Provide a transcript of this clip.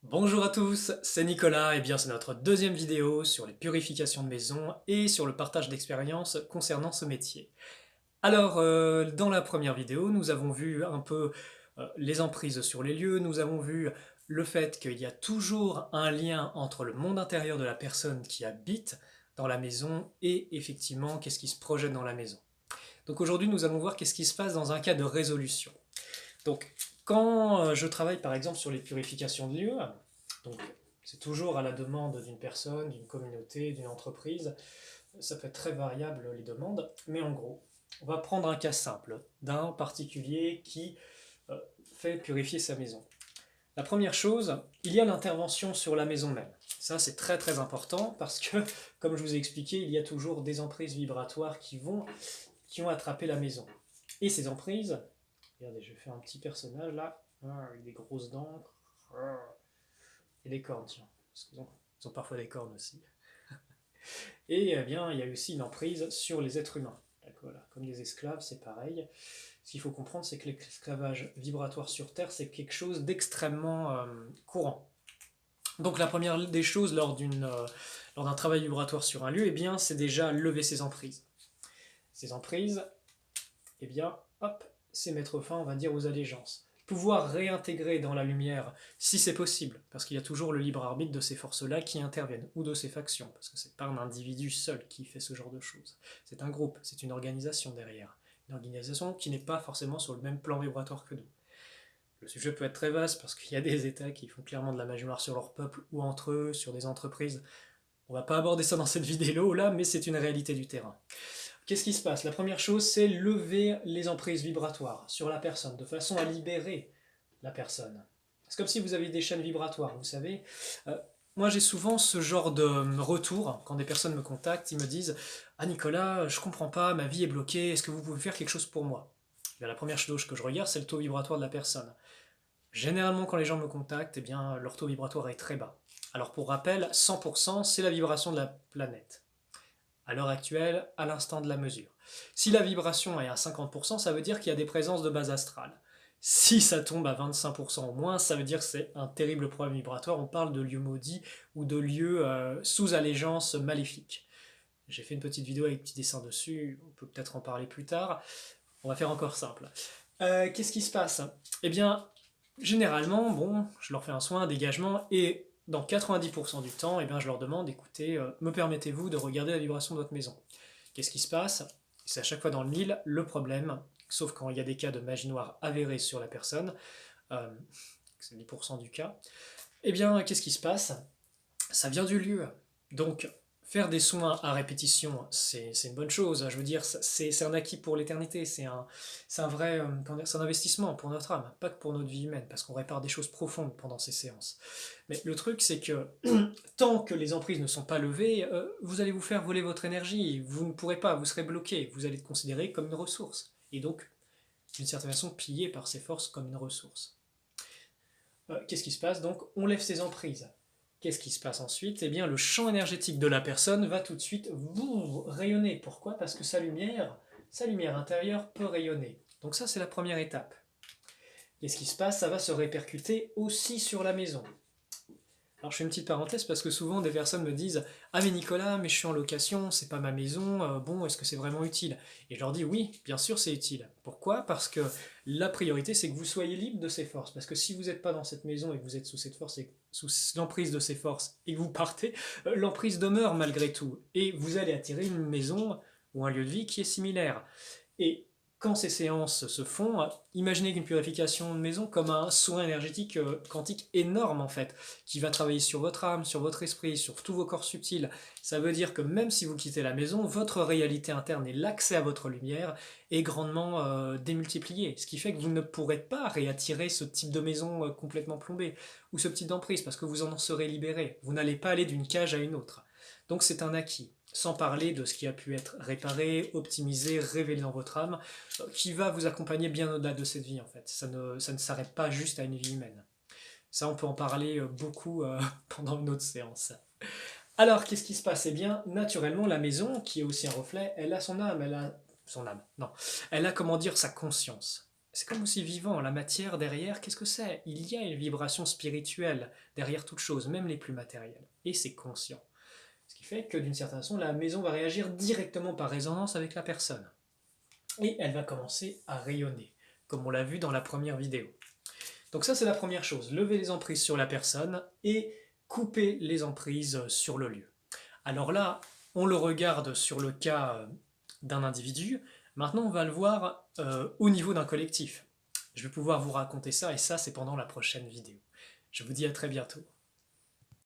Bonjour à tous, c'est Nicolas et bien c'est notre deuxième vidéo sur les purifications de maison et sur le partage d'expériences concernant ce métier. Alors, dans la première vidéo, nous avons vu un peu les emprises sur les lieux, nous avons vu le fait qu'il y a toujours un lien entre le monde intérieur de la personne qui habite dans la maison et effectivement qu'est-ce qui se projette dans la maison. Donc aujourd'hui, nous allons voir qu'est-ce qui se passe dans un cas de résolution. Donc, quand je travaille par exemple sur les purifications de lieux, donc c'est toujours à la demande d'une personne, d'une communauté, d'une entreprise, ça peut être très variable les demandes, mais en gros, on va prendre un cas simple d'un particulier qui euh, fait purifier sa maison. La première chose, il y a l'intervention sur la maison même. Ça, c'est très très important parce que, comme je vous ai expliqué, il y a toujours des emprises vibratoires qui ont attrapé la maison. Et ces emprises, regardez, je vais faire un petit personnage là, avec des grosses dents et des cornes, tiens. Parce qu'ils ont parfois des cornes aussi. Et eh bien, il y a aussi une emprise sur les êtres humains. Voilà. Comme les esclaves, c'est pareil. Ce qu'il faut comprendre, c'est que l'esclavage vibratoire sur Terre, c'est quelque chose d'extrêmement courant. Donc la première des choses lors d'un travail vibratoire sur un lieu, eh bien, c'est déjà lever ses emprises. Ces emprises, eh bien, hop, c'est mettre fin, on va dire, aux allégeances. Pouvoir réintégrer dans la lumière, si c'est possible, parce qu'il y a toujours le libre arbitre de ces forces-là qui interviennent, ou de ces factions, parce que c'est pas un individu seul qui fait ce genre de choses. C'est un groupe, c'est une organisation derrière. Une organisation qui n'est pas forcément sur le même plan vibratoire que nous. Le sujet peut être très vaste, parce qu'il y a des États qui font clairement de la magie noire sur leur peuple, ou entre eux, sur des entreprises. On va pas aborder ça dans cette vidéo là, mais c'est une réalité du terrain. Qu'est-ce qui se passe? La première chose, c'est lever les emprises vibratoires sur la personne, de façon à libérer la personne. C'est comme si vous aviez des chaînes vibratoires, vous savez. Euh, Moi, j'ai souvent ce genre de retour quand des personnes me contactent, ils me disent Ah Nicolas, je comprends pas, ma vie est bloquée, est-ce que vous pouvez faire quelque chose pour moi? Bien, la première chose que je regarde, c'est le taux vibratoire de la personne. Généralement, quand les gens me contactent, eh bien, leur taux vibratoire est très bas. Alors, pour rappel, 100%, c'est la vibration de la planète à l'heure actuelle, à l'instant de la mesure. Si la vibration est à 50%, ça veut dire qu'il y a des présences de base astrale. Si ça tombe à 25% au moins, ça veut dire que c'est un terrible problème vibratoire. On parle de lieux maudits ou de lieux sous allégeance maléfique. J'ai fait une petite vidéo avec petit dessin dessus, on peut peut-être en parler plus tard. On va faire encore simple. Qu'est-ce qui se passe? Eh bien, généralement, bon, je leur fais un soin, un dégagement, et dans 90% du temps, eh bien, je leur demande, écoutez, me permettez-vous de regarder la vibration de votre maison? Qu'est-ce qui se passe? C'est à chaque fois dans le mille le problème, sauf quand il y a des cas de magie noire avérée sur la personne, euh, c'est 10% du cas. Eh bien, qu'est-ce qui se passe? Ça vient du lieu. Donc, faire des soins à répétition, c'est une bonne chose. Je veux dire, c'est un acquis pour l'éternité. C'est un vrai c'est un investissement pour notre âme, pas que pour notre vie humaine, parce qu'on répare des choses profondes pendant ces séances. Mais le truc, c'est que tant que les emprises ne sont pas levées, vous allez vous faire voler votre énergie. Vous ne pourrez pas, vous serez bloqué. Vous allez être considéré comme une ressource. Et donc, d'une certaine façon, pillé par ces forces comme une ressource. Qu'est-ce qui se passe? Donc, on lève ses emprises. Qu'est-ce qui se passe ensuite? Eh bien, le champ énergétique de la personne va tout de suite rayonner. Pourquoi? Parce que sa lumière intérieure peut rayonner. Donc ça, c'est la première étape. Qu'est-ce qui se passe? Ça va se répercuter aussi sur la maison. Alors je fais une petite parenthèse parce que souvent des personnes me disent Ah mais Nicolas, mais je suis en location, c'est pas ma maison, bon, est-ce que c'est vraiment utile? Et je leur dis oui, bien sûr c'est utile. Pourquoi? Parce que la priorité c'est que vous soyez libre de ces forces. Parce que si vous n'êtes pas dans cette maison et que vous êtes sous cette force et sous l'emprise de ces forces et que vous partez, l'emprise demeure malgré tout. Et vous allez attirer une maison ou un lieu de vie qui est similaire. Et quand ces séances se font, imaginez qu'une purification de maison comme un soin énergétique quantique énorme en fait, qui va travailler sur votre âme, sur votre esprit, sur tous vos corps subtils. Ça veut dire que même si vous quittez la maison, votre réalité interne et l'accès à votre lumière est grandement démultiplié. Ce qui fait que vous ne pourrez pas réattirer ce type de maison complètement plombée, ou ce type d'emprise, parce que vous en serez libéré. Vous n'allez pas aller d'une cage à une autre. Donc c'est un acquis. Sans parler de ce qui a pu être réparé, optimisé, révélé dans votre âme, qui va vous accompagner bien au-delà de cette vie en fait. Ça ne s'arrête pas juste à une vie humaine. Ça, on peut en parler beaucoup pendant une autre séance. Alors, qu'est-ce qui se passe? Eh bien, naturellement, la maison, qui est aussi un reflet, elle a son âme, elle a son âme, non. Elle a, comment dire, sa conscience. c'est comme aussi vivant. La matière derrière, qu'est-ce que c'est? Il y a une vibration spirituelle derrière toute chose, même les plus matérielles. Et c'est conscient. Ce qui fait que d'une certaine façon, la maison va réagir directement par résonance avec la personne. Et elle va commencer à rayonner, comme on l'a vu dans la première vidéo. Donc ça, c'est la première chose. Lever les emprises sur la personne et couper les emprises sur le lieu. Alors là, on le regarde sur le cas d'un individu. Maintenant, on va le voir au niveau d'un collectif. Je vais pouvoir vous raconter ça, et ça, c'est pendant la prochaine vidéo. Je vous dis à très bientôt.